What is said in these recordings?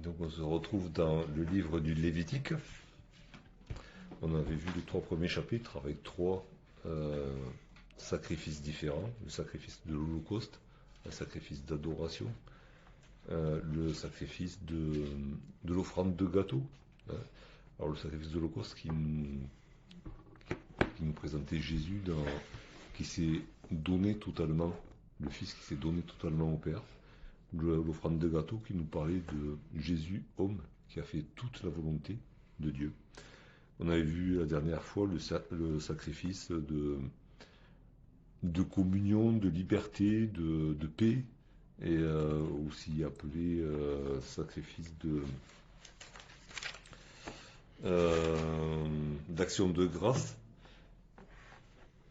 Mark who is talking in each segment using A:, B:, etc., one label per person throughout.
A: Donc on se retrouve dans le livre du Lévitique. On avait vu les 3 premiers chapitres avec 3 sacrifices différents. Le sacrifice de l'Holocauste, le sacrifice d'adoration, le sacrifice de l'offrande de gâteau. Alors le sacrifice de l'Holocauste qui nous présentait Jésus qui s'est donné totalement, le Fils qui s'est donné totalement au Père. L'offrande de gâteau qui nous parlait de Jésus, homme, qui a fait toute la volonté de Dieu. On avait vu la dernière fois le sacrifice de communion, de liberté, de paix, et aussi appelé sacrifice d'action de grâce,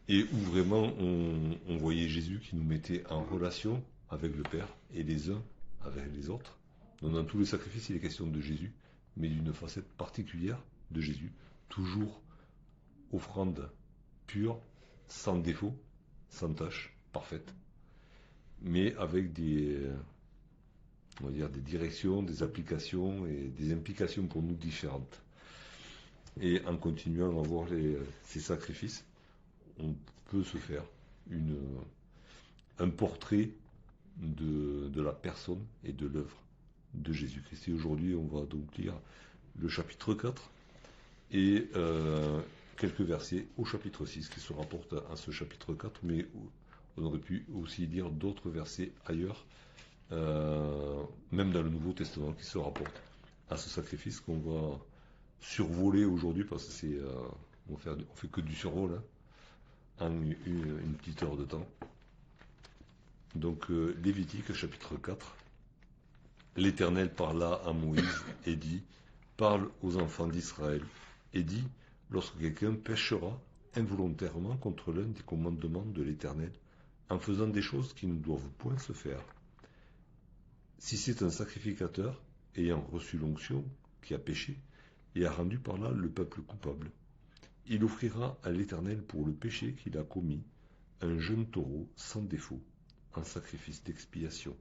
A: et où vraiment on voyait Jésus qui nous mettait en relation avec le Père et les uns avec les autres. Donc dans tous les sacrifices, il est question de Jésus, mais d'une facette particulière de Jésus, toujours offrande pure, sans défaut, sans tâche, parfaite, mais avec on va dire, des directions, des applications et des implications pour nous différentes. Et en continuant à voir ces sacrifices, on peut se faire un portrait de la personne et de l'œuvre de Jésus-Christ. Et aujourd'hui, on va donc lire le chapitre 4 et quelques versets au chapitre 6 qui se rapportent à ce chapitre 4, mais on aurait pu aussi lire d'autres versets ailleurs, même dans le Nouveau Testament, qui se rapportent à ce sacrifice qu'on va survoler aujourd'hui, parce que on fait que du survol, en une petite heure de temps. Donc Lévitique chapitre 4. L'Éternel parla à Moïse et dit: parle aux enfants d'Israël et dit: lorsque quelqu'un péchera involontairement contre l'un des commandements de l'Éternel, en faisant des choses qui ne doivent point se faire, si c'est un sacrificateur ayant reçu l'onction qui a péché et a rendu par là le peuple coupable, il offrira à l'Éternel pour le péché qu'il a commis un jeune taureau sans défaut, en sacrifice d'expiation.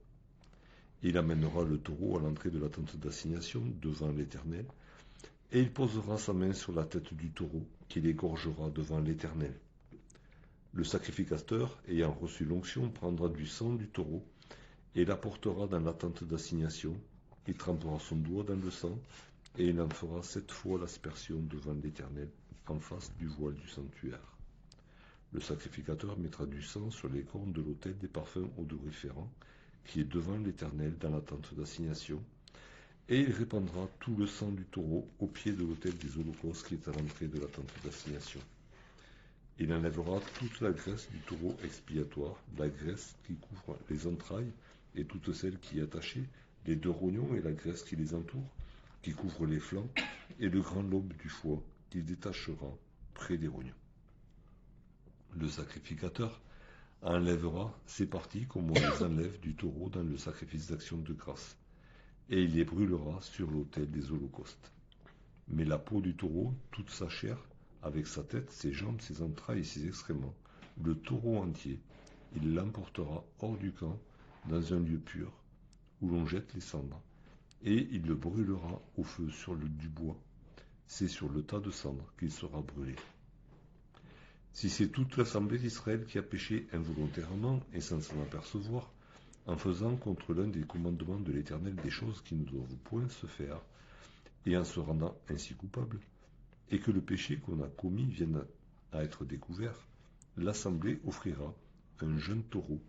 A: Il amènera le taureau à l'entrée de la tente d'assignation devant l'Éternel, et il posera sa main sur la tête du taureau, qu'il égorgera devant l'Éternel. Le sacrificateur, ayant reçu l'onction, prendra du sang du taureau et l'apportera dans la tente d'assignation. Il trempera son doigt dans le sang, et il en fera 7 fois l'aspersion devant l'Éternel, en face du voile du sanctuaire. Le sacrificateur mettra du sang sur les cornes de l'autel des parfums odoriférants, qui est devant l'Éternel dans la tente d'assignation, et il répandra tout le sang du taureau au pied de l'autel des holocaustes qui est à l'entrée de la tente d'assignation. Il enlèvera toute la graisse du taureau expiatoire, la graisse qui couvre les entrailles et toute celle qui est attachée, les 2 rognons et la graisse qui les entoure, qui couvre les flancs, et le grand lobe du foie qu'il détachera près des rognons. Le sacrificateur enlèvera ces parties comme on les enlève du taureau dans le sacrifice d'action de grâce, et il les brûlera sur l'autel des holocaustes. Mais la peau du taureau, toute sa chair, avec sa tête, ses jambes, ses entrailles et ses excréments, le taureau entier, il l'emportera hors du camp, dans un lieu pur, où l'on jette les cendres, et il le brûlera au feu sur du bois. C'est sur le tas de cendres qu'il sera brûlé. Si c'est toute l'assemblée d'Israël qui a péché involontairement et sans s'en apercevoir, en faisant contre l'un des commandements de l'Éternel des choses qui ne doivent point se faire, et en se rendant ainsi coupable, et que le péché qu'on a commis vienne à être découvert, l'assemblée offrira un jeune taureau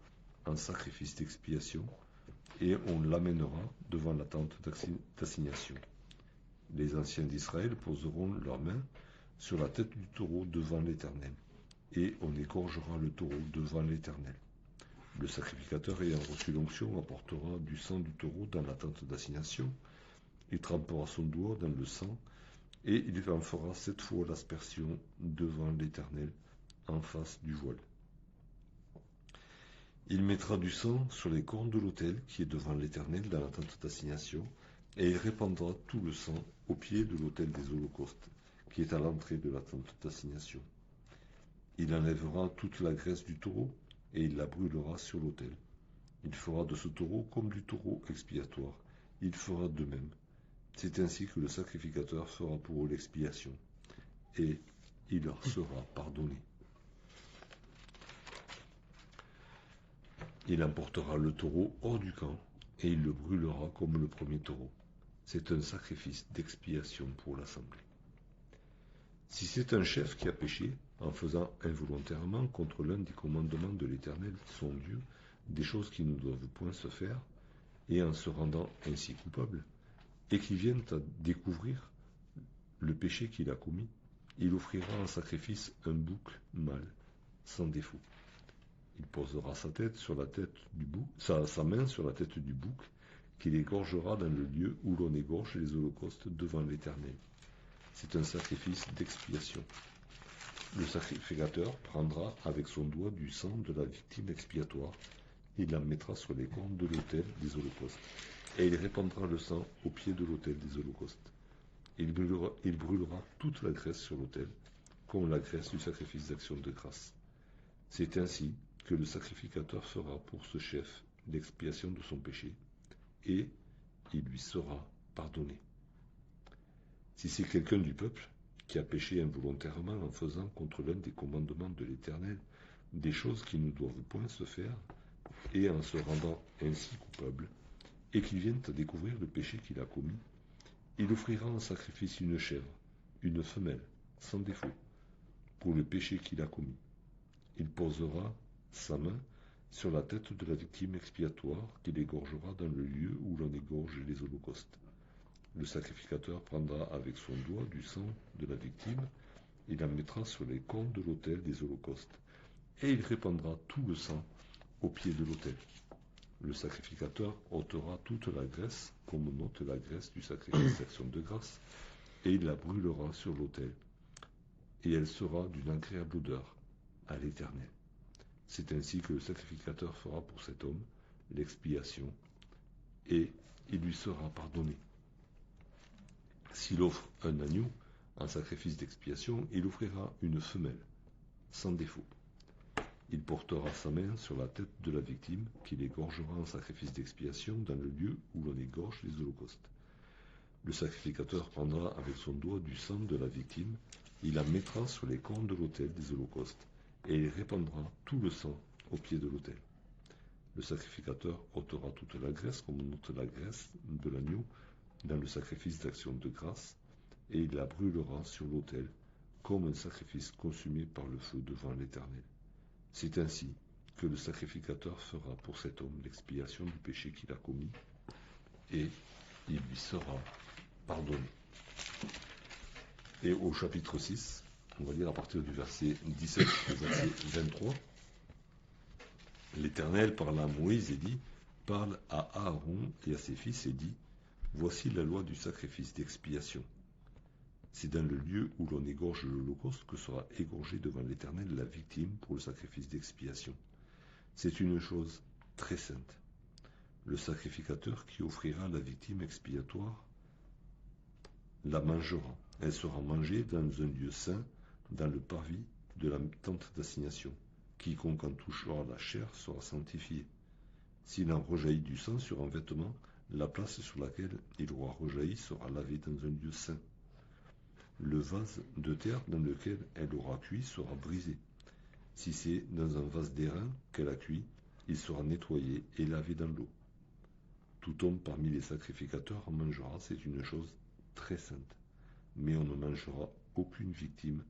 A: en sacrifice d'expiation, et on l'amènera devant la tente d'assignation. Les anciens d'Israël poseront leurs mains sur la tête du taureau devant l'Éternel, et on égorgera le taureau devant l'Éternel. Le sacrificateur ayant reçu l'onction apportera du sang du taureau dans la tente d'assignation, il trempera son doigt dans le sang, et il en fera 7 fois l'aspersion devant l'Éternel, en face du voile. Il mettra du sang sur les cornes de l'autel qui est devant l'Éternel dans la tente d'assignation, et il répandra tout le sang au pied de l'autel des holocaustes, qui est à l'entrée de la tente d'assignation. Il enlèvera toute la graisse du taureau, et il la brûlera sur l'autel. Il fera de ce taureau comme du taureau expiatoire. Il fera de même C'est ainsi que le sacrificateur fera pour eux l'expiation, et il leur sera pardonné. Il emportera le taureau hors du camp, et il le brûlera comme le premier taureau. C'est un sacrifice d'expiation pour l'assemblée. Si c'est un chef qui a péché, en faisant involontairement contre l'un des commandements de l'Éternel, son Dieu, des choses qui ne doivent point se faire, et en se rendant ainsi coupable, et qui viennent à découvrir le péché qu'il a commis, il offrira en sacrifice un bouc mâle, sans défaut. Il posera sa tête sur la tête du bouc, sa main sur la tête du bouc, qu'il égorgera dans le lieu où l'on égorge les holocaustes devant l'Éternel. C'est un sacrifice d'expiation. Le sacrificateur prendra avec son doigt du sang de la victime expiatoire, il la mettra sur les cornes de l'autel des holocaustes, et il répandra le sang au pied de l'autel des holocaustes. Il brûlera toute la graisse sur l'autel, comme la graisse du sacrifice d'action de grâce. C'est ainsi que le sacrificateur fera pour ce chef l'expiation de son péché, et il lui sera pardonné. Si c'est quelqu'un du peuple qui a péché involontairement en faisant contre l'un des commandements de l'Éternel des choses qui ne doivent point se faire, et en se rendant ainsi coupable, et qu'il vienne à découvrir le péché qu'il a commis, il offrira en sacrifice une chèvre, une femelle, sans défaut, pour le péché qu'il a commis. Il posera sa main sur la tête de la victime expiatoire qu'il égorgera dans le lieu où l'on égorge les holocaustes. Le sacrificateur prendra avec son doigt du sang de la victime, il la mettra sur les cornes de l'autel des holocaustes, et il répandra tout le sang au pied de l'autel. Le sacrificateur ôtera toute la graisse, comme on ôte la graisse du sacrifice d'action de grâce, et il la brûlera sur l'autel, et elle sera d'une agréable odeur à l'Éternel. C'est ainsi que le sacrificateur fera pour cet homme l'expiation, et il lui sera pardonné. S'il offre un agneau en sacrifice d'expiation, il offrira une femelle, sans défaut. Il portera sa main sur la tête de la victime, qu'il égorgera en sacrifice d'expiation dans le lieu où l'on égorge les holocaustes. Le sacrificateur prendra avec son doigt du sang de la victime, il la mettra sur les cornes de l'autel des holocaustes, et il répandra tout le sang au pied de l'autel. Le sacrificateur ôtera toute la graisse, comme on ôte la graisse de l'agneau, dans le sacrifice d'action de grâce, et il la brûlera sur l'autel, comme un sacrifice consumé par le feu devant l'Éternel. C'est ainsi que le sacrificateur fera pour cet homme l'expiation du péché qu'il a commis, et il lui sera pardonné. Et au chapitre 6, on va lire à partir du verset 17 au verset 23, l'Éternel parla à Moïse et dit, parle à Aaron et à ses fils et dit, voici la loi du sacrifice d'expiation. C'est dans le lieu où l'on égorge l'holocauste que sera égorgée devant l'Éternel la victime pour le sacrifice d'expiation. C'est une chose très sainte. Le sacrificateur qui offrira la victime expiatoire la mangera. Elle sera mangée dans un lieu saint, dans le parvis de la tente d'assignation. Quiconque en touchera la chair sera sanctifié. S'il en rejaillit du sang sur un vêtement, la place sur laquelle il aura rejailli sera lavée dans un lieu saint. Le vase de terre dans lequel elle aura cuit sera brisé. Si c'est dans un vase d'airain qu'elle a cuit, il sera nettoyé et lavé dans l'eau. Tout homme parmi les sacrificateurs en mangera, c'est une chose très sainte. Mais on ne mangera aucune victime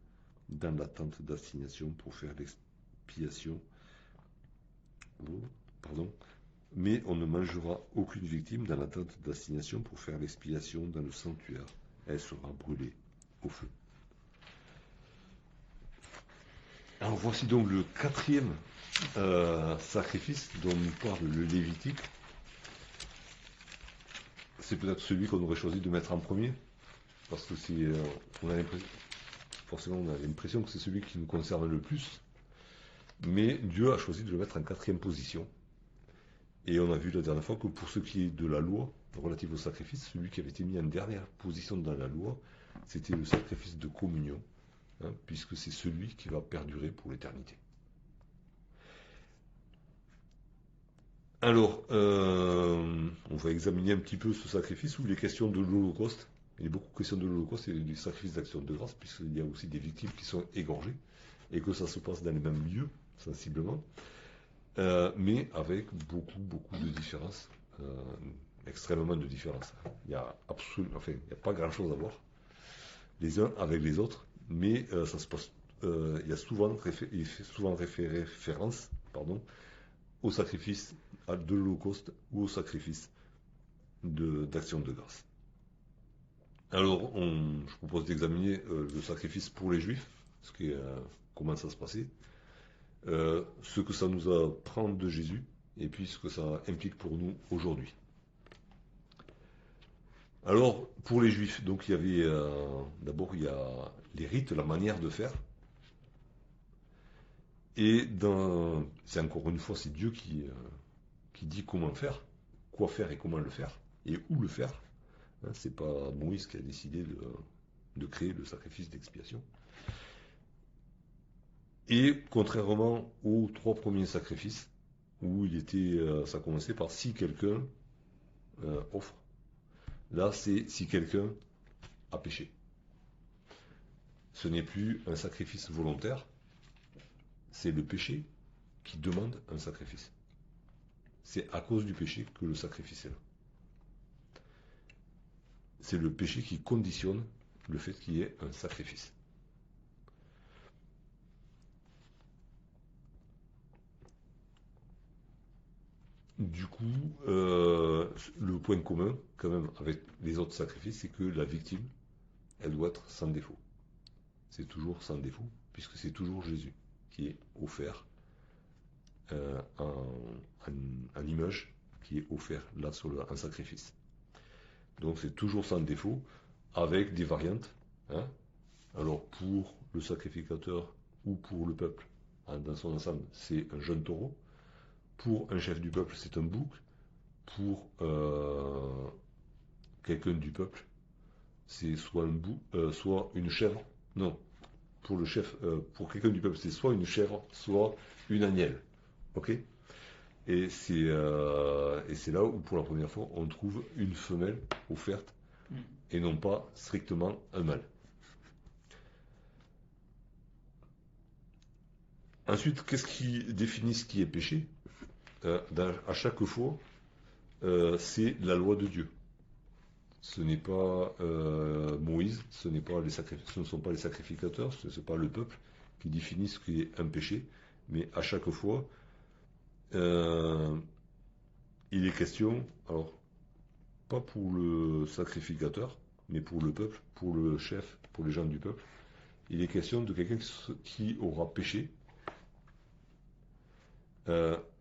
A: dans la tente d'assignation pour faire l'expiation. Mais on ne mangera aucune victime dans la tente d'assignation pour faire l'expiation dans le sanctuaire. Elle sera brûlée au feu. Alors voici donc le quatrième sacrifice dont nous parle le Lévitique. C'est peut-être celui qu'on aurait choisi de mettre en premier, parce que on a l'impression que c'est celui qui nous concerne le plus, mais Dieu a choisi de le mettre en quatrième position. Et on a vu la dernière fois que pour ce qui est de la loi relative au sacrifice, celui qui avait été mis en dernière position dans la loi, c'était le sacrifice de communion, puisque c'est celui qui va perdurer pour l'éternité. Alors, on va examiner un petit peu ce sacrifice où il est question de l'Holocauste. Il est beaucoup question de l'Holocauste et du sacrifice d'action de grâce, puisqu'il y a aussi des victimes qui sont égorgées et que ça se passe dans les mêmes lieux, sensiblement, mais avec beaucoup de différences, extrêmement de différences. Il y a absolument, enfin, il n'y a pas grand-chose à voir les uns avec les autres, mais ça se passe. Il y a souvent, il fait souvent référence, pardon, au sacrifice de l'Holocauste ou au sacrifice d'action de grâce. Alors, je propose d'examiner le sacrifice pour les Juifs, comment ça se passait, ce que ça nous apprend de Jésus, et puis ce que ça implique pour nous aujourd'hui. Alors, pour les Juifs, donc il y avait d'abord il y a les rites, la manière de faire, et c'est encore une fois c'est Dieu qui dit comment faire, quoi faire et comment le faire, et où le faire. Hein, c'est pas Moïse qui a décidé de créer le sacrifice d'expiation. Et contrairement aux 3 premiers sacrifices, où ça commençait par si quelqu'un offre, là c'est si quelqu'un a péché. Ce n'est plus un sacrifice volontaire, c'est le péché qui demande un sacrifice. C'est à cause du péché que le sacrifice est là. C'est le péché qui conditionne le fait qu'il y ait un sacrifice. Du coup, le point commun, quand même, avec les autres sacrifices, c'est que la victime, elle doit être sans défaut. C'est toujours sans défaut, puisque c'est toujours Jésus qui est offert en image, qui est offert là sur un sacrifice. Donc c'est toujours sans défaut, avec des variantes. Hein. Alors pour le sacrificateur ou pour le peuple, dans son ensemble, c'est un jeune taureau. Pour un chef du peuple, c'est un bouc. Pour quelqu'un du peuple, c'est soit un bouc, soit une chèvre. Non, pour le chef, pour quelqu'un du peuple, c'est soit une chèvre, soit une agnelle. Ok. Et c'est là où, pour la première fois, on trouve une femelle offerte et non pas strictement un mâle. Ensuite, qu'est-ce qui définit ce qui est péché? À chaque fois, c'est la loi de Dieu. Ce n'est pas Moïse, ce ne sont pas les sacrificateurs, ce n'est pas le peuple qui définit ce qui est un péché, mais à chaque fois, il est question, alors, pas pour le sacrificateur, mais pour le peuple, pour le chef, pour les gens du peuple, il est question de quelqu'un qui aura péché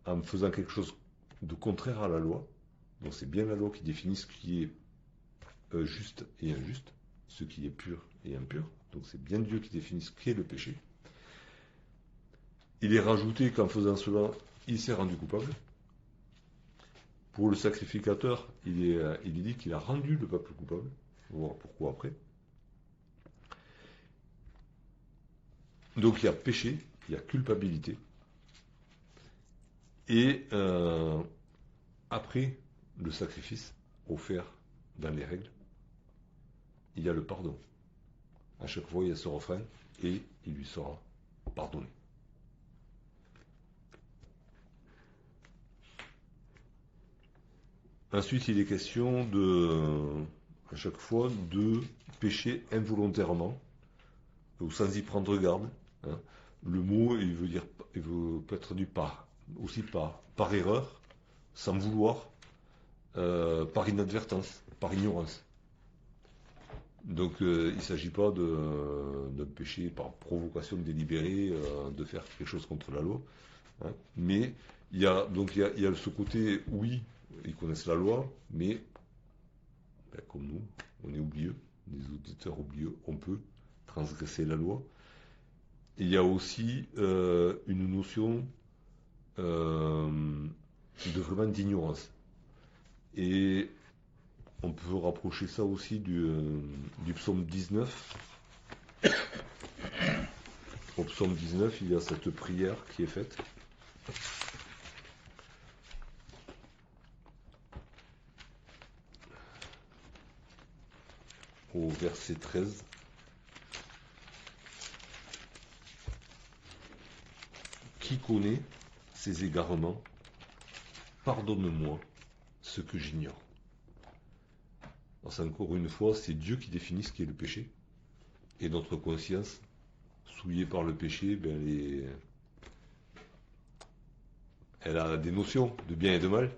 A: en faisant quelque chose de contraire à la loi. Donc c'est bien la loi qui définit ce qui est juste et injuste, ce qui est pur et impur. Donc c'est bien Dieu qui définit ce qu'est le péché. Il est rajouté qu'en faisant cela, il s'est rendu coupable. Pour le sacrificateur, il est dit qu'il a rendu le peuple coupable. On va voir pourquoi après. Donc il y a péché, il y a culpabilité. Et après le sacrifice offert dans les règles, il y a le pardon. À chaque fois, il y a ce refrain et il lui sera pardonné. Ensuite, il est question à chaque fois, de pécher involontairement ou sans y prendre garde. Hein. Le mot, peut être traduit aussi par erreur, sans vouloir, par inadvertance, par ignorance. Donc il ne s'agit pas d'un péché par provocation délibérée, de faire quelque chose contre la loi. Hein. Mais il y a ce côté, oui, ils connaissent la loi, mais comme nous, on est oublieux, les auditeurs oublieux, on peut transgresser la loi. Il y a aussi une notion vraiment d'ignorance. Et on peut rapprocher ça aussi du psaume 19. Au psaume 19, il y a cette prière qui est faite. au verset 13. Qui connaît ses égarements? Pardonne-moi ce que j'ignore. Alors, encore une fois, c'est Dieu qui définit ce qu'est le péché. Et notre conscience, souillée par le péché, elle a des notions de bien et de mal,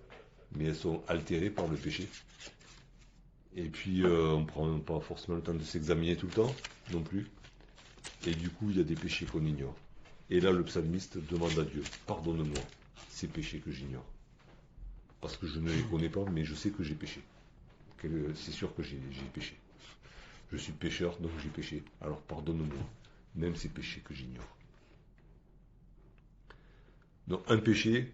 A: mais elles sont altérées par le péché. Et puis, on ne prend pas forcément le temps de s'examiner tout le temps, non plus. Et du coup, il y a des péchés qu'on ignore. Et là, le psalmiste demande à Dieu, pardonne-moi ces péchés que j'ignore. Parce que je ne les connais pas, mais je sais que j'ai péché. C'est sûr que j'ai péché. Je suis pécheur, donc j'ai péché. Alors pardonne-moi, même ces péchés que j'ignore. Donc un péché,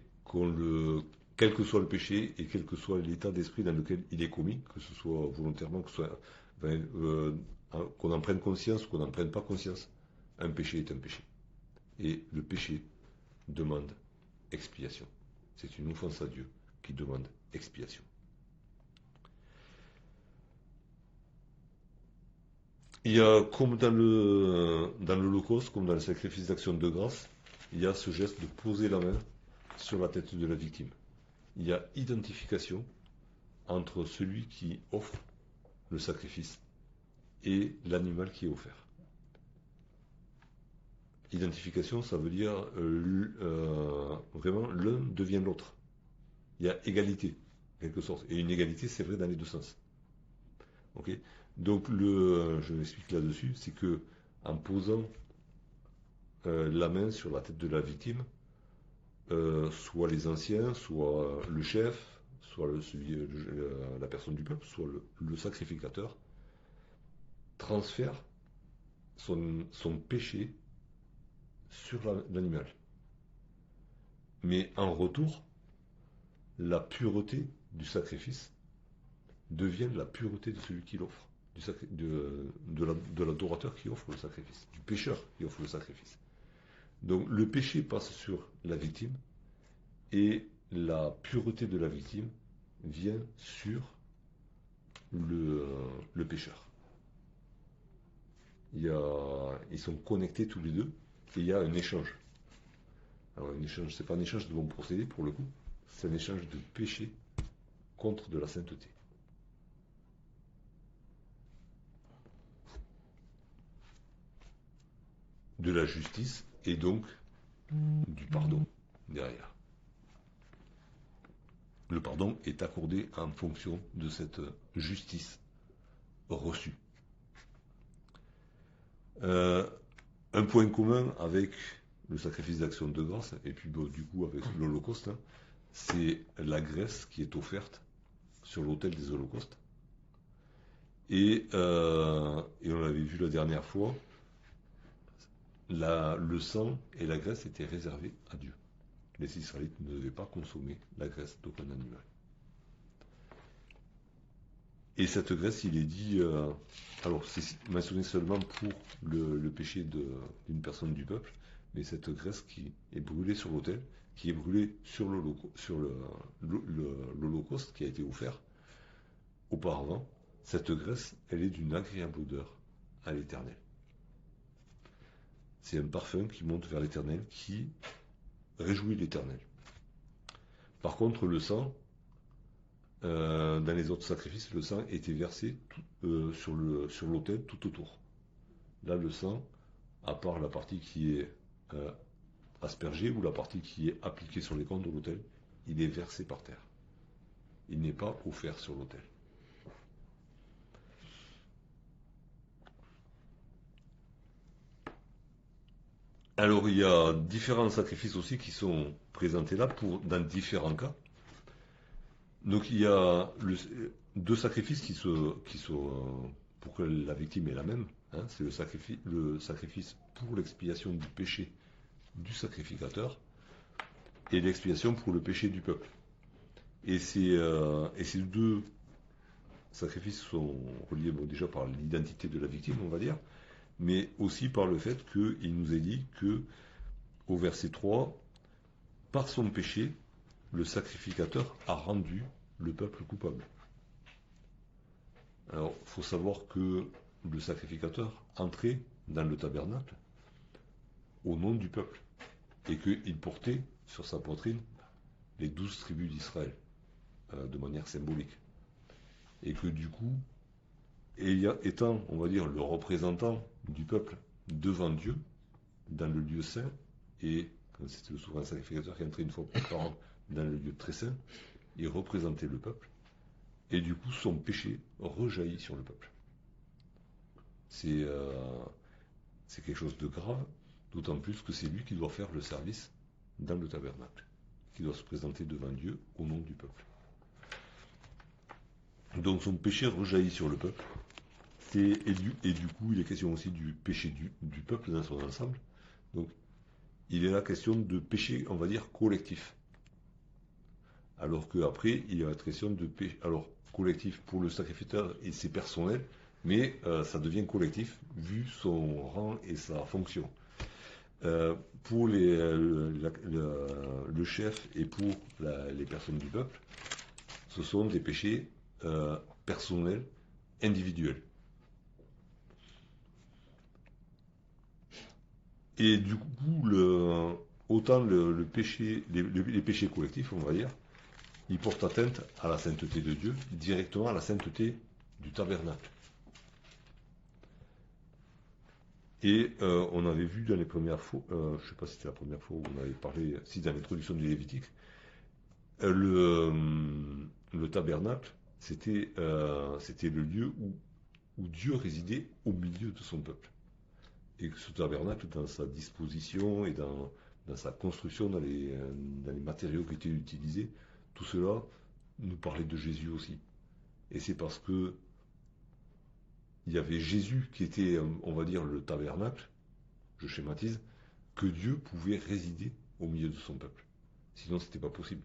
A: quel que soit le péché et quel que soit l'état d'esprit dans lequel il est commis, que ce soit volontairement, qu'on en prenne conscience ou qu'on n'en prenne pas conscience, un péché est un péché. Et le péché demande expiation. C'est une offense à Dieu qui demande expiation. Il y a, comme dans l'Holocauste, comme dans le sacrifice d'action de grâce, il y a ce geste de poser la main sur la tête de la victime. Il y a identification entre celui qui offre le sacrifice et l'animal qui est offert. Identification, ça veut dire vraiment l'un devient l'autre. Il y a égalité, en quelque sorte. Et une égalité, c'est vrai dans les deux sens. Okay. Donc, je m'explique là-dessus, c'est que en posant la main sur la tête de la victime, soit les anciens, soit le chef, soit la personne du peuple, soit le sacrificateur, transfère son péché sur l'animal. Mais en retour, la pureté du sacrifice devient la pureté de celui qui l'offre, de l'adorateur qui offre le sacrifice, du pécheur qui offre le sacrifice. Donc le péché passe sur la victime et la pureté de la victime vient sur le pécheur. Ils sont connectés tous les deux et il y a un échange. Alors un échange, c'est pas un échange de bons procédés pour le coup, c'est un échange de péché contre de la sainteté. De la justice et donc du pardon derrière. Le pardon est accordé en fonction de cette justice reçue. Un point commun avec le sacrifice d'action de grâce, et puis du coup avec l'Holocauste, c'est la graisse qui est offerte sur l'autel des holocaustes. Et on l'avait vu la dernière fois, le sang et la graisse étaient réservés à Dieu. Les Israélites ne devaient pas consommer la graisse d'aucun animal. Et cette graisse, il est dit, alors c'est mentionné seulement pour le péché d'une personne du peuple, mais cette graisse qui est brûlée sur l'autel, qui est brûlée sur l'Holocauste qui a été offert auparavant, cette graisse, elle est d'une agréable odeur à l'Éternel. C'est un parfum qui monte vers l'Éternel, qui réjouit l'Éternel. Par contre, le sang, dans les autres sacrifices, le sang était versé sur l'autel tout autour. Là, le sang, à part la partie qui est aspergée ou la partie qui est appliquée sur les cornes de l'autel, il est versé par terre. Il n'est pas offert sur l'autel. Alors, il y a différents sacrifices aussi qui sont présentés là dans différents cas. Donc, il y a deux sacrifices qui sont pour que la victime est la même. Hein, c'est le sacrifice pour l'expiation du péché du sacrificateur et l'expiation pour le péché du peuple. Et ces deux sacrifices sont reliés déjà par l'identité de la victime, on va dire, mais aussi par le fait qu'il nous est dit que, au verset 3, par son péché, le sacrificateur a rendu le peuple coupable. Alors, il faut savoir que le sacrificateur entrait dans le tabernacle au nom du peuple et qu'il portait sur sa poitrine les 12 tribus d'Israël de manière symbolique. Et que du coup, étant, on va dire, le représentant du peuple devant Dieu, dans le lieu saint, et comme c'était le souverain sacrificateur qui entrait une fois par an dans le lieu très saint, il représentait le peuple, et du coup son péché rejaillit sur le peuple. C'est quelque chose de grave, d'autant plus que c'est lui qui doit faire le service dans le tabernacle, qui doit se présenter devant Dieu au nom du peuple. Donc son péché rejaillit sur le peuple, et du coup il est question aussi du péché du peuple dans son ensemble. Donc il est là question de péché, on va dire, collectif. Alors qu'après, il va être question de péché, alors collectif pour le sacrificateur et c'est personnel, mais ça devient collectif vu son rang et sa fonction. Pour le chef et pour les personnes du peuple, ce sont des péchés personnels, individuels. Et du coup, autant le péché, les péchés collectifs, on va dire, ils portent atteinte à la sainteté de Dieu, directement à la sainteté du tabernacle. Et on avait vu dans les premières fois, je ne sais pas si c'était la première fois où on avait parlé, si dans l'introduction du Lévitique, le tabernacle, c'était le lieu où Dieu résidait au milieu de son peuple. Et que ce tabernacle, dans sa disposition et dans sa construction, dans les matériaux qui étaient utilisés, tout cela nous parlait de Jésus aussi. Et c'est parce que il y avait Jésus qui était, on va dire, le tabernacle, je schématise, que Dieu pouvait résider au milieu de son peuple. Sinon, ce n'était pas possible.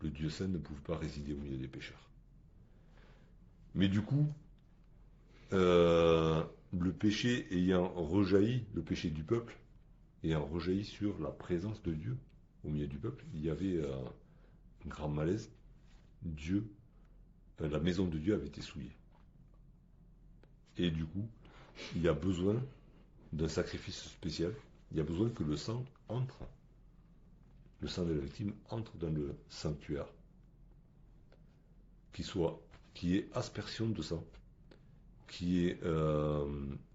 A: Le Dieu saint ne pouvait pas résider au milieu des pécheurs. Mais du coup, le péché ayant rejailli, le péché du peuple, ayant rejailli sur la présence de Dieu au milieu du peuple, il y avait un grand malaise. Dieu, la maison de Dieu avait été souillée. Et du coup, il y a besoin d'un sacrifice spécial. Il y a besoin que le sang entre, le sang de la victime entre dans le sanctuaire, qui est aspersion de sang, qui est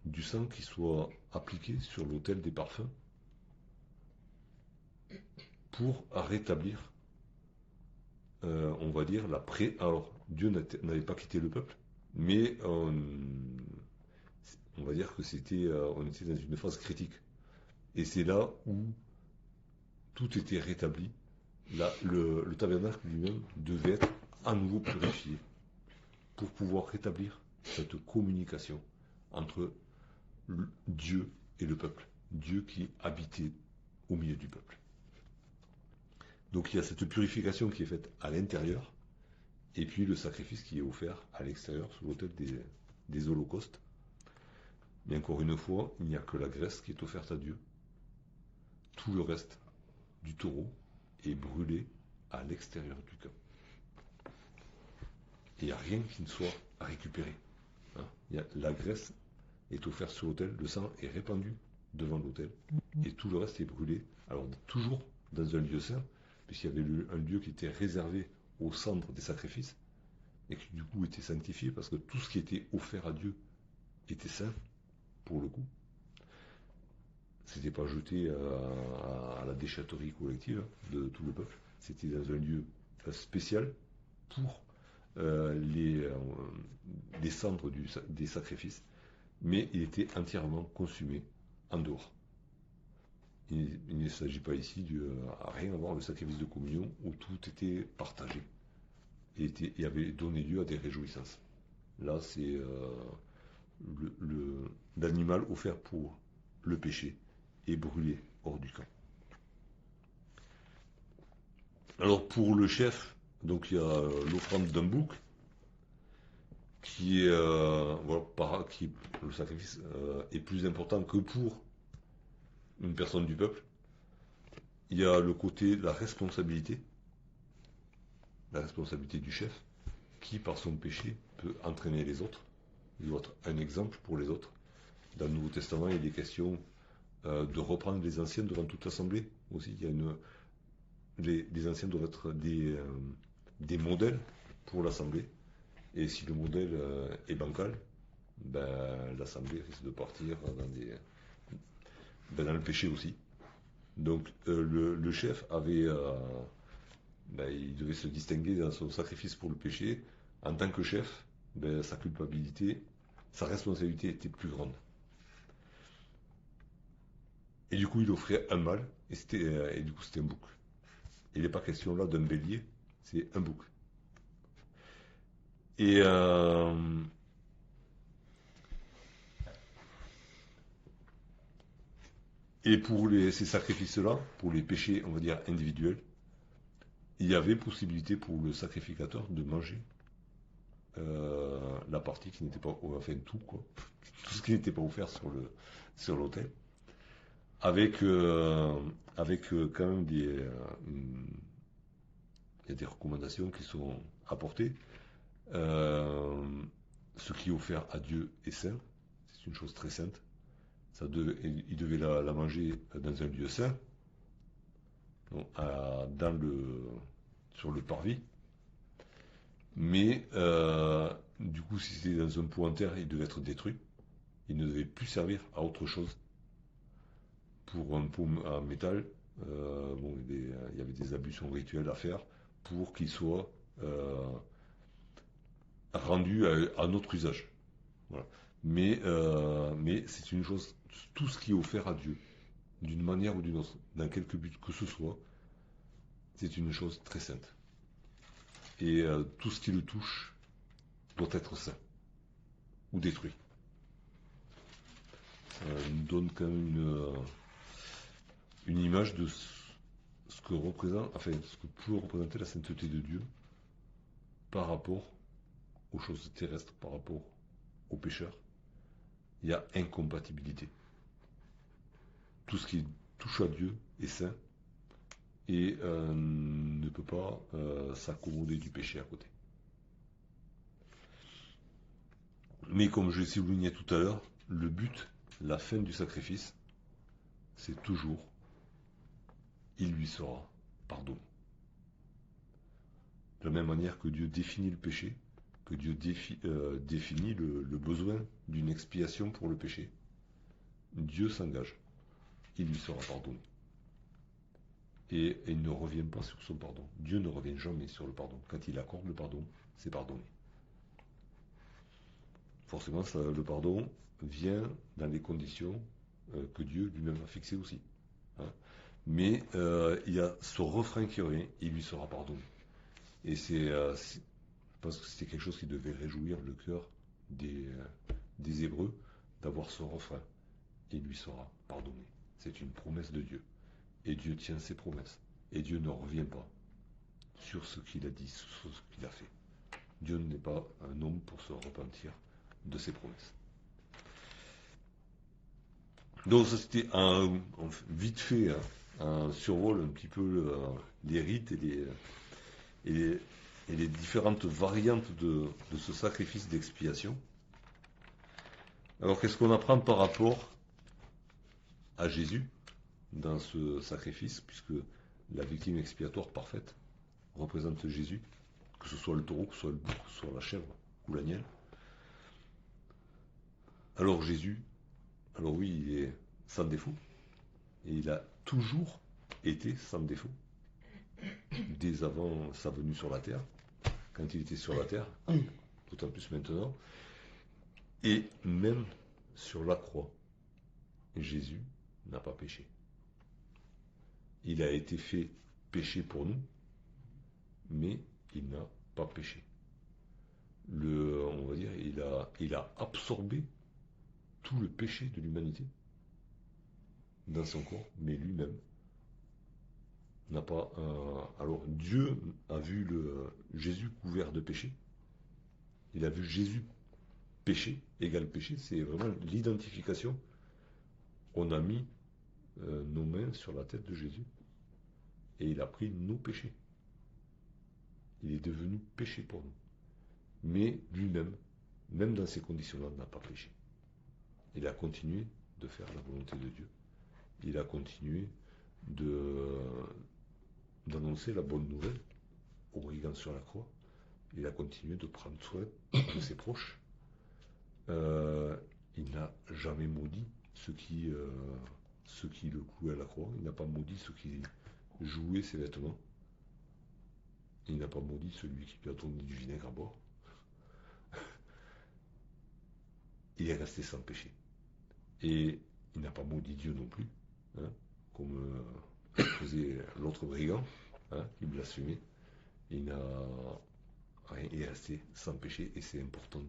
A: du sang qui soit appliqué sur l'autel des parfums pour rétablir, on va dire, Alors, Dieu n'avait pas quitté le peuple, mais on va dire que on était dans une phase critique. Et c'est là où tout était rétabli. Là, le tabernacle lui-même devait être à nouveau purifié pour pouvoir rétablir cette communication entre Dieu et le peuple. Dieu qui habitait au milieu du peuple. Donc il y a cette purification qui est faite à l'intérieur, et puis le sacrifice qui est offert à l'extérieur sous l'autel des holocaustes. Mais encore une fois, il n'y a que la graisse qui est offerte à Dieu. Tout le reste du taureau est brûlé à l'extérieur du camp. Il n'y a rien qui ne soit récupéré. La graisse est offerte sur l'autel, le sang est répandu devant l'autel, et tout le reste est brûlé. Alors toujours dans un lieu saint, puisqu'il y avait un lieu qui était réservé au centre des sacrifices, et qui du coup était sanctifié, parce que tout ce qui était offert à Dieu était saint, pour le coup. C'était pas jeté à la déchetterie collective de tout le peuple. C'était dans un lieu spécial pour les cendres des sacrifices, mais il était entièrement consumé en dehors. Il ne s'agit pas ici à rien à voir le sacrifice de communion où tout était partagé et avait donné lieu à des réjouissances. Là, c'est l'animal offert pour le péché est brûlé hors du camp. Alors pour le chef, donc il y a l'offrande d'un bouc qui est, le sacrifice est plus important que pour une personne du peuple. Il y a le côté de la responsabilité du chef, qui, par son péché, peut entraîner les autres. Il doit être un exemple pour les autres. Dans le Nouveau Testament, il est question de reprendre les anciens devant toute l'assemblée aussi. Les anciens doivent être des modèles pour l'assemblée. Et si le modèle est bancal, ben, l'assemblée risque de partir dans le péché aussi. Donc le chef il devait se distinguer dans son sacrifice pour le péché. En tant que chef, ben, sa culpabilité, sa responsabilité était plus grande. Et du coup, il offrait un mâle, et du coup, c'était un bouc. Il n'est pas question là d'un bélier, c'est un bouc. Et, et pour ces sacrifices-là, pour les péchés, on va dire, individuels, il y avait possibilité pour le sacrificateur de manger la partie qui n'était pas, enfin tout quoi, tout ce qui n'était pas offert sur l'autel, avec quand même il y a des recommandations qui sont apportées. Ce qui est offert à Dieu est saint, c'est une chose très sainte. Il devait la manger dans un lieu saint, donc, sur le parvis. Mais du coup, si c'était dans un pot en terre, il devait être détruit. Il ne devait plus servir à autre chose. Pour un pot en métal, il y avait des ablutions rituelles à faire pour qu'il soit rendu à un autre usage. Voilà. Mais c'est une chose, tout ce qui est offert à Dieu, d'une manière ou d'une autre, dans quelque but que ce soit, c'est une chose très sainte. Et tout ce qui le touche doit être saint ou détruit. Ça nous donne quand même une image de ce que peut représenter la sainteté de Dieu par rapport aux choses terrestres, par rapport aux pécheurs. Il y a incompatibilité. Tout ce qui touche à Dieu est saint et ne peut pas s'accommoder du péché à côté. Mais comme je l'ai souligné tout à l'heure, le but, la fin du sacrifice, c'est toujours il lui sera pardonné. De la même manière que Dieu définit le péché, que Dieu définit le besoin d'une expiation pour le péché, Dieu s'engage, il lui sera pardonné. Et il ne revient pas sur son pardon. Dieu ne revient jamais sur le pardon. Quand il accorde le pardon, c'est pardonné. Forcément, le pardon vient dans les conditions que Dieu lui-même a fixées aussi. Hein. Mais il y a ce refrain qui revient, il lui sera pardonné. Et je pense que c'était quelque chose qui devait réjouir le cœur des Hébreux d'avoir ce refrain. Il lui sera pardonné. C'est une promesse de Dieu. Et Dieu tient ses promesses. Et Dieu ne revient pas sur ce qu'il a dit, sur ce qu'il a fait. Dieu n'est pas un homme pour se repentir de ses promesses. Donc ça c'était vite fait un survol un petit peu les rites et les différentes variantes de ce sacrifice d'expiation. Alors qu'est-ce qu'on apprend par rapport à Jésus dans ce sacrifice, puisque la victime expiatoire parfaite représente Jésus, que ce soit le taureau, que ce soit le bouc, que ce soit la chèvre ou l'agneau. Alors Jésus, alors oui, il est sans défaut, et il a toujours été sans défaut, dès avant sa venue sur la terre, quand il était sur la terre, d'autant plus maintenant, et même sur la croix, Jésus n'a pas péché. Il a été fait péché pour nous, mais il n'a pas péché. On va dire, il a absorbé tout le péché de l'humanité dans son corps, mais lui-même n'a pas. Alors Dieu a vu Jésus couvert de péché. Il a vu Jésus péché, égal péché. C'est vraiment l'identification. On a mis nos mains sur la tête de Jésus et il a pris nos péchés. Il est devenu péché pour nous. mais lui-même, même dans ces conditions-là, n'a pas péché. Il a continué de faire la volonté de Dieu. Il a continué d'annoncer la bonne nouvelle au brigand sur la croix. Il a continué de prendre soin de ses proches. Il n'a jamais maudit ceux qui le clouaient à la croix. Il n'a pas maudit ceux qui jouaient ses vêtements. Il n'a pas maudit celui qui lui a donné du vinaigre à boire. Il est resté sans péché. Et il n'a pas maudit Dieu non plus, hein, comme faisait l'autre brigand, hein, qui blasphémait. Il est resté sans péché, et c'est important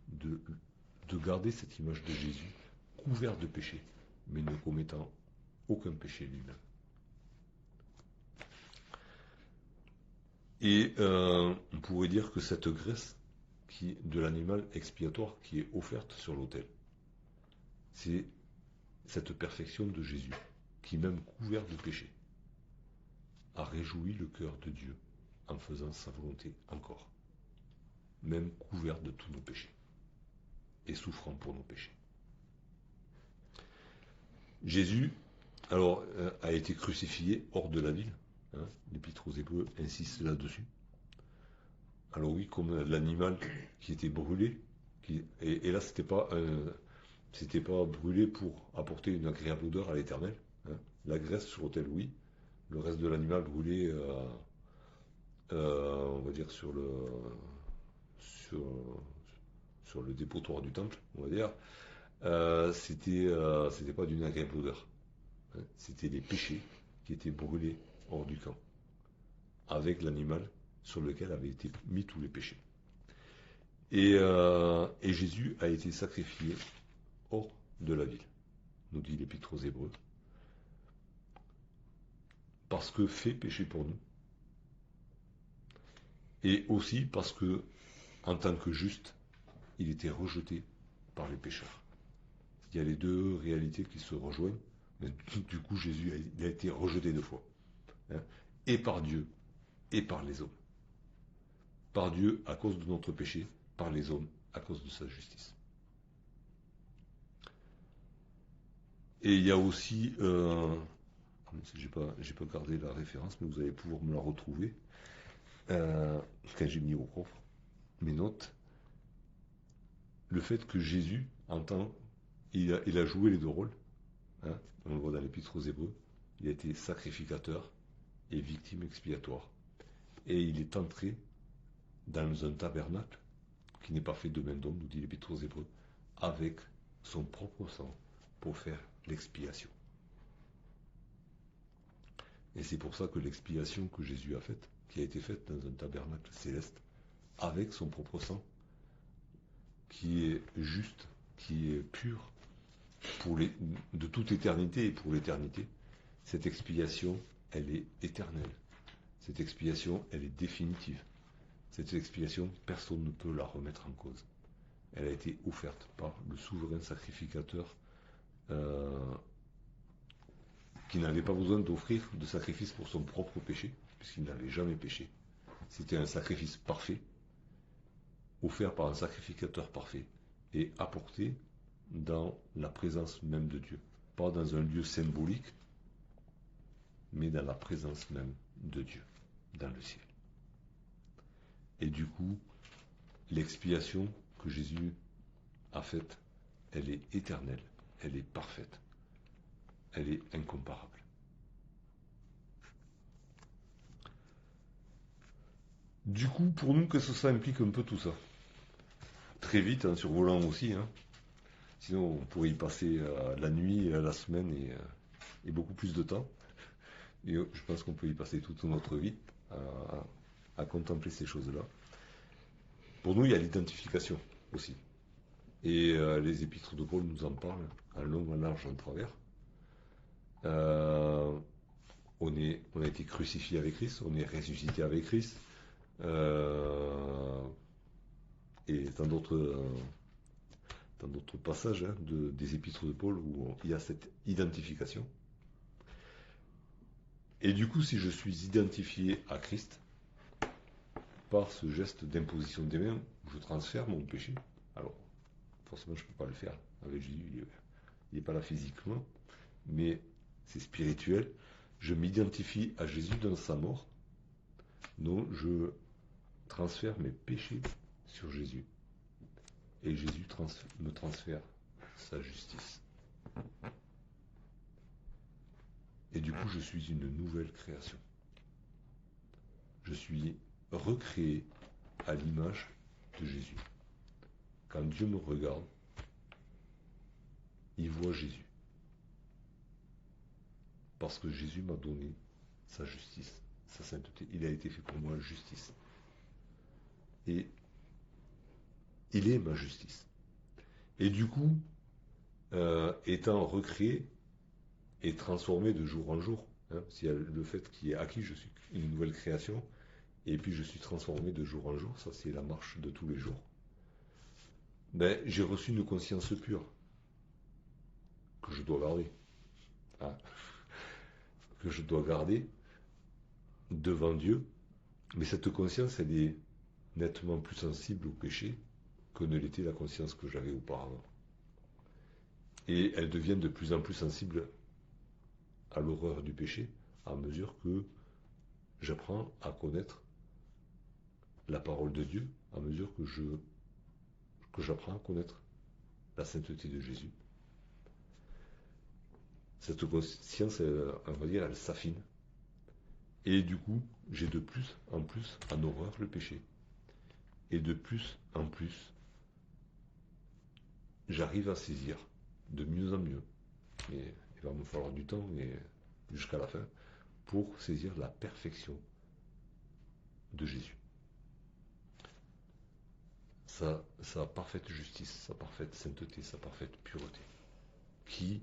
A: de garder cette image de Jésus couvert de péché, mais ne commettant aucun péché lui-même. Et on pourrait dire que cette graisse de l'animal expiatoire qui est offerte sur l'autel, c'est cette perfection de Jésus, qui même couvert de péché, a réjoui le cœur de Dieu en faisant sa volonté encore, même couvert de tous nos péchés, et souffrant pour nos péchés. Jésus, alors, a été crucifié hors de la ville, hein, l'Épître aux Hébreux insiste là-dessus. Alors oui, comme l'animal qui était brûlé, et là c'était pas brûlé pour apporter une agréable odeur à l'Éternel, hein. La graisse sur l'autel, oui, le reste de l'animal brûlé, on va dire sur le dépotoir du temple, on va dire, c'était pas d'une agréable odeur, hein. C'était des péchés qui étaient brûlés hors du camp, avec l'animal sur lequel avaient été mis tous les péchés. Et Jésus a été sacrifié hors de la ville, nous dit l'Épître aux Hébreux, parce que fait péché pour nous, et aussi parce que, en tant que juste, il était rejeté par les pécheurs. Il y a les deux réalités qui se rejoignent, mais du coup Jésus a été rejeté deux fois, hein, et par Dieu, et par les hommes. Par Dieu à cause de notre péché, par les hommes à cause de sa justice. Et il y a aussi, j'ai pas gardé la référence, mais vous allez pouvoir me la retrouver quand j'ai mis au propre mes notes. Le fait que Jésus, il a joué les deux rôles, hein, on le voit dans l'Épître aux Hébreux, il a été sacrificateur et victime expiatoire. Et il est entré dans un tabernacle qui n'est pas fait de main d'homme, nous dit l'Épître aux Hébreux, avec son propre sang pour faire l'expiation. Et c'est pour ça que l'expiation que Jésus a faite, qui a été faite dans un tabernacle céleste, avec son propre sang, qui est juste, qui est pur, de toute éternité et pour l'éternité, cette expiation, elle est éternelle. Cette expiation, elle est définitive. Cette expiation, personne ne peut la remettre en cause. Elle a été offerte par le souverain sacrificateur qui n'avait pas besoin d'offrir de sacrifice pour son propre péché, puisqu'il n'avait jamais péché. C'était un sacrifice parfait, offert par un sacrificateur parfait, et apporté dans la présence même de Dieu. Pas dans un lieu symbolique, mais dans la présence même de Dieu, dans le ciel. Et du coup, l'expiation que Jésus a faite, elle est éternelle, elle est parfaite, elle est incomparable. Du coup, pour nous, qu'est-ce que ça implique un peu tout ça? Très vite, en survolant aussi, hein. Sinon on pourrait y passer la nuit, la semaine et beaucoup plus de temps. Et je pense qu'on peut y passer toute notre vie à contempler ces choses-là. Pour nous, il y a l'identification aussi. Et les épîtres de Paul nous en parlent en long, en large, en travers. On a été crucifié avec Christ, on est ressuscité avec Christ. Et dans d'autres passages, hein, des épîtres de Paul où il y a cette identification. Et du coup, si je suis identifié à Christ, par ce geste d'imposition des mains, où je transfère mon péché. Alors, forcément, je ne peux pas le faire avec Jésus, il n'est pas là physiquement, mais c'est spirituel. Je m'identifie à Jésus dans sa mort, donc je transfère mes péchés sur Jésus. Et Jésus me transfère sa justice. Et du coup, je suis une nouvelle création. Je suis recréé à l'image de Jésus. Quand Dieu me regarde, il voit Jésus. Parce que Jésus m'a donné sa justice, sa sainteté. Il a été fait pour moi justice. Et il est ma justice. Et du coup, étant recréé et transformé de jour en jour, s'il y a le fait qui est acquis, je suis une nouvelle création, et puis je suis transformé de jour en jour, ça c'est la marche de tous les jours, ben, j'ai reçu une conscience pure, que je dois garder. Hein, que je dois garder devant Dieu, mais cette conscience, elle est nettement plus sensible au péché que ne l'était la conscience que j'avais auparavant. Et elle devient de plus en plus sensible à l'horreur du péché, à mesure que j'apprends à connaître la parole de Dieu, à mesure que j'apprends à connaître la sainteté de Jésus. Cette conscience, on va dire, elle s'affine. Et du coup, j'ai de plus en plus en horreur le péché. Et de plus en plus, j'arrive à saisir de mieux en mieux. Et il va me falloir du temps, mais jusqu'à la fin, pour saisir la perfection de Jésus. Sa parfaite justice, sa parfaite sainteté, sa parfaite pureté, qui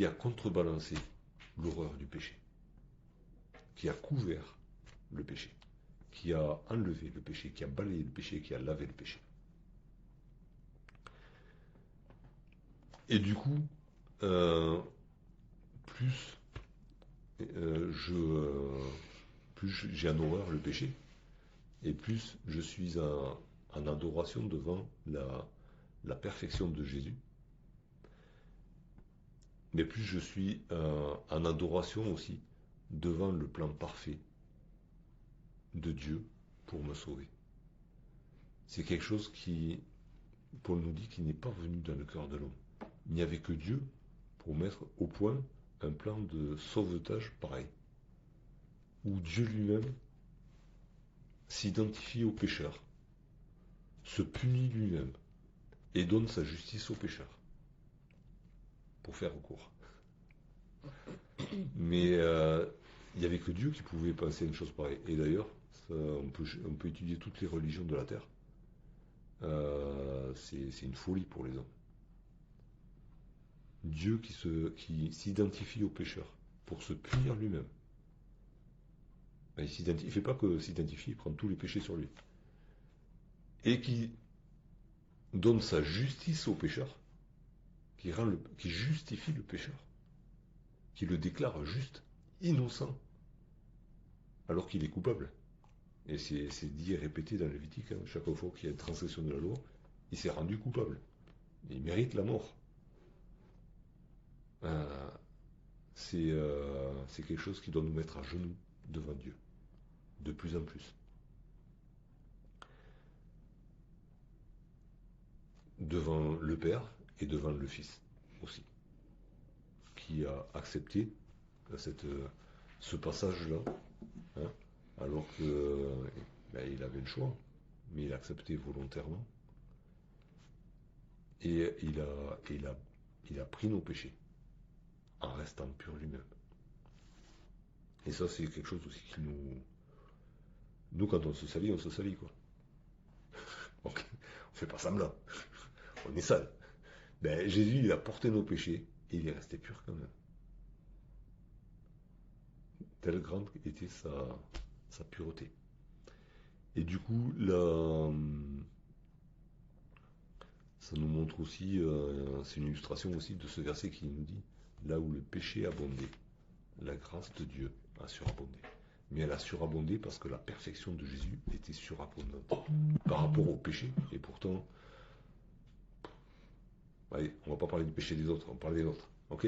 A: a contrebalancé l'horreur du péché, qui a couvert le péché, qui a enlevé le péché, qui a balayé le péché, qui a lavé le péché. Et du coup, plus j'ai en horreur le péché, et plus je suis en adoration devant la perfection de Jésus, mais plus je suis en adoration aussi devant le plan parfait de Dieu pour me sauver. C'est quelque chose qui, Paul nous dit, qui n'est pas venu dans le cœur de l'homme. Il n'y avait que Dieu pour mettre au point un plan de sauvetage pareil, où Dieu lui-même s'identifie au pécheur, se punit lui-même et donne sa justice au pécheur, pour faire court. Mais il n'y avait que Dieu qui pouvait penser une chose pareille. Et d'ailleurs, on peut étudier toutes les religions de la terre. C'est une folie pour les hommes. Dieu qui s'identifie au pécheur pour se punir lui-même. Il ne fait pas que s'identifier, il prend tous les péchés sur lui. Et qui donne sa justice au pécheur, qui justifie le pécheur, qui le déclare juste, innocent, alors qu'il est coupable. Et c'est dit et répété dans le Lévitique, chaque fois qu'il y a une transgression de la loi, il s'est rendu coupable. Il mérite la mort. C'est quelque chose qui doit nous mettre à genoux devant Dieu, de plus en plus. Devant le Père et devant le Fils aussi, qui a accepté ce passage-là, alors que il avait le choix, mais il a accepté volontairement, et il a pris nos péchés en restant pur lui-même. Et ça, c'est quelque chose aussi qui nous, quand on se salit, quoi. Donc, on fait pas semblant. On est sale. Jésus, il a porté nos péchés et il est resté pur quand même. Telle grande était sa pureté. Et du coup, ça nous montre aussi, c'est une illustration aussi de ce verset qui nous dit, là où le péché abondait, la grâce de Dieu a surabondé. mais elle a surabondé parce que la perfection de Jésus était surabondante par rapport au péché. Et pourtant, allez, on va pas parler du péché des autres, on va parler des nôtres, ok?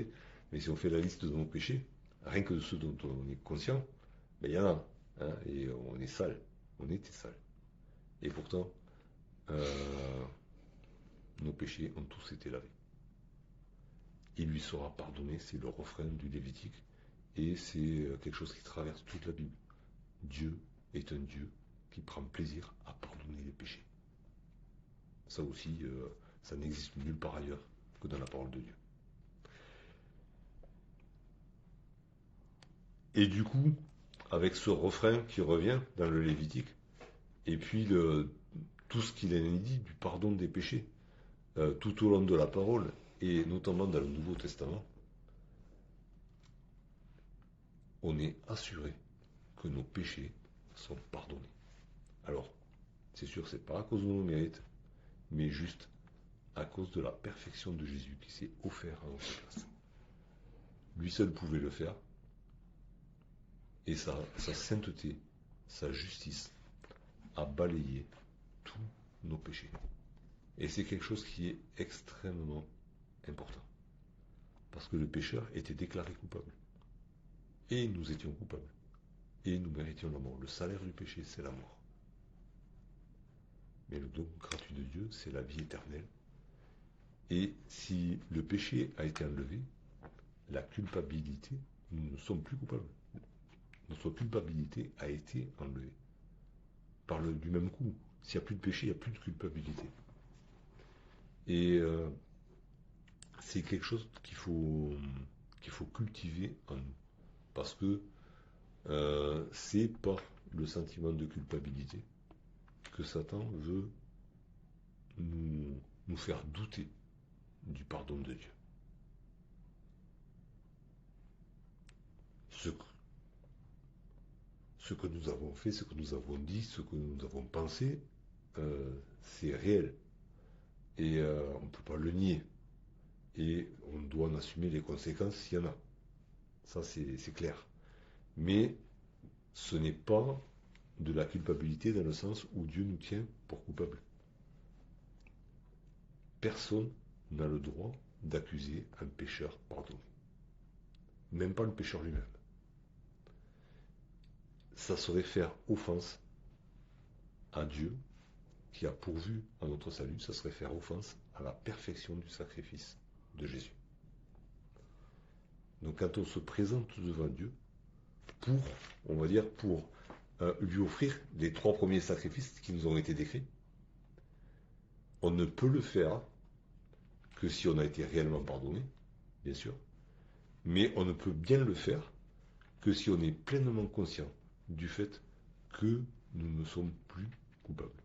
A: Mais si on fait la liste de nos péchés, rien que de ceux dont on est conscient, ben, il y en a, hein, et on est sale, on était sale. Et pourtant, nos péchés ont tous été lavés. Il lui sera pardonné, c'est le refrain du Lévitique, et c'est quelque chose qui traverse toute la Bible. Dieu est un Dieu qui prend plaisir à pardonner les péchés. Ça aussi, ça n'existe nulle part ailleurs que dans la parole de Dieu. Et du coup, avec ce refrain qui revient dans le Lévitique, et puis tout ce qu'il en est dit du pardon des péchés, tout au long de la parole, et notamment dans le Nouveau Testament, on est assuré que nos péchés sont pardonnés. Alors, c'est sûr, c'est pas à cause de nos mérites, mais juste à cause de la perfection de Jésus qui s'est offert à notre place. Lui seul pouvait le faire, et sa sainteté, sa justice a balayé tous nos péchés. Et c'est quelque chose qui est extrêmement important. Parce que le pécheur était déclaré coupable. Et nous étions coupables. Et nous méritions la mort. Le salaire du péché, c'est la mort. Mais le don gratuit de Dieu, c'est la vie éternelle. Et si le péché a été enlevé, la culpabilité, nous ne sommes plus coupables. Notre culpabilité a été enlevée. Du même coup, s'il n'y a plus de péché, il n'y a plus de culpabilité. Et c'est quelque chose qu'il faut cultiver en nous. Parce que c'est par le sentiment de culpabilité que Satan veut nous faire douter du pardon de Dieu. Ce que nous avons fait, ce que nous avons dit, ce que nous avons pensé, c'est réel. Et on ne peut pas le nier. Et on doit en assumer les conséquences s'il y en a. Ça, c'est clair. Mais ce n'est pas de la culpabilité dans le sens où Dieu nous tient pour coupables. Personne n'a le droit d'accuser un pécheur pardonné. Même pas le pécheur lui-même. Ça serait faire offense à Dieu qui a pourvu à notre salut, ça serait faire offense à la perfection du sacrifice de Jésus. Donc quand on se présente devant Dieu, pour lui offrir les 3 premiers sacrifices qui nous ont été décrits, on ne peut le faire que si on a été réellement pardonné, bien sûr, mais on ne peut bien le faire que si on est pleinement conscient du fait que nous ne sommes plus coupables.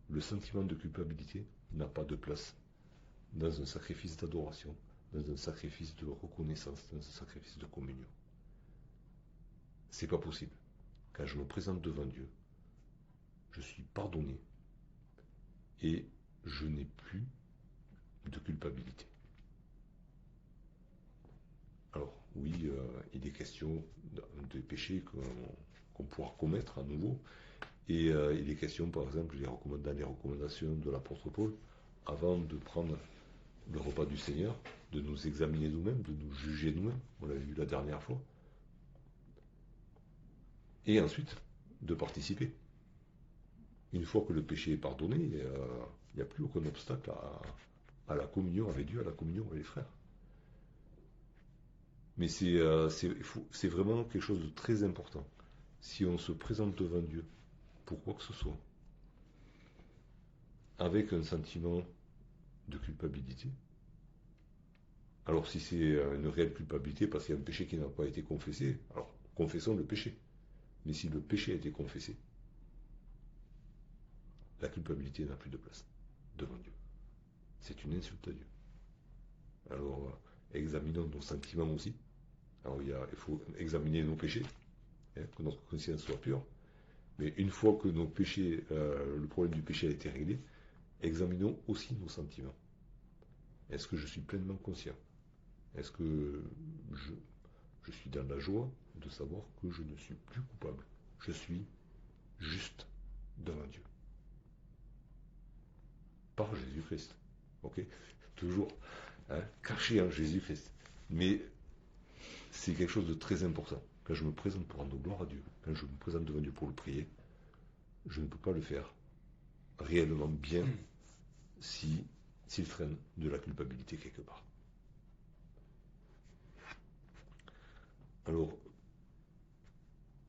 A: Le sentiment de culpabilité n'a pas de place dans un sacrifice d'adoration, dans un sacrifice de reconnaissance, dans un sacrifice de communion. C'est pas possible. Quand je me présente devant Dieu, je suis pardonné et je n'ai plus de culpabilité. Alors, oui, il est question de péchés qu'on pourra commettre à nouveau. Et il est question, par exemple, dans les recommandations de l'apôtre Paul, avant de prendre le repas du Seigneur, de nous examiner nous-mêmes, de nous juger nous-mêmes, on l'avait vu la dernière fois, et ensuite de participer. Une fois que le péché est pardonné, il n'y a plus aucun obstacle à la communion avec Dieu, à la communion avec les frères. Mais c'est vraiment quelque chose de très important. Si on se présente devant Dieu, pour quoi que ce soit, avec un sentiment de culpabilité, alors si c'est une réelle culpabilité parce qu'il y a un péché qui n'a pas été confessé, alors confessons le péché. Mais si le péché a été confessé, la culpabilité n'a plus de place devant Dieu. C'est une insulte à Dieu. Alors examinons nos sentiments aussi. Alors il faut examiner nos péchés, que notre conscience soit pure. Mais une fois que nos péchés, le problème du péché a été réglé, examinons aussi nos sentiments. Est-ce que je suis pleinement conscient? Est-ce que je suis dans la joie de savoir que je ne suis plus coupable je suis juste devant Dieu. Par Jésus-Christ. Ok? Toujours caché en Jésus-Christ. Mais c'est quelque chose de très important. Quand je me présente pour rendre gloire à Dieu, quand je me présente devant Dieu pour le prier, je ne peux pas le faire réellement bien s'il traîne de la culpabilité quelque part. Alors,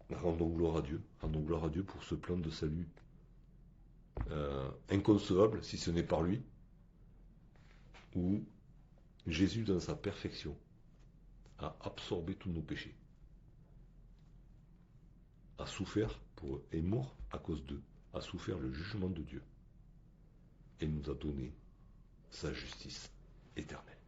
A: rendons gloire à Dieu pour ce plan de salut inconcevable si ce n'est par lui, où Jésus dans sa perfection a absorbé tous nos péchés, a souffert pour eux, est mort à cause d'eux, a souffert le jugement de Dieu et nous a donné sa justice éternelle.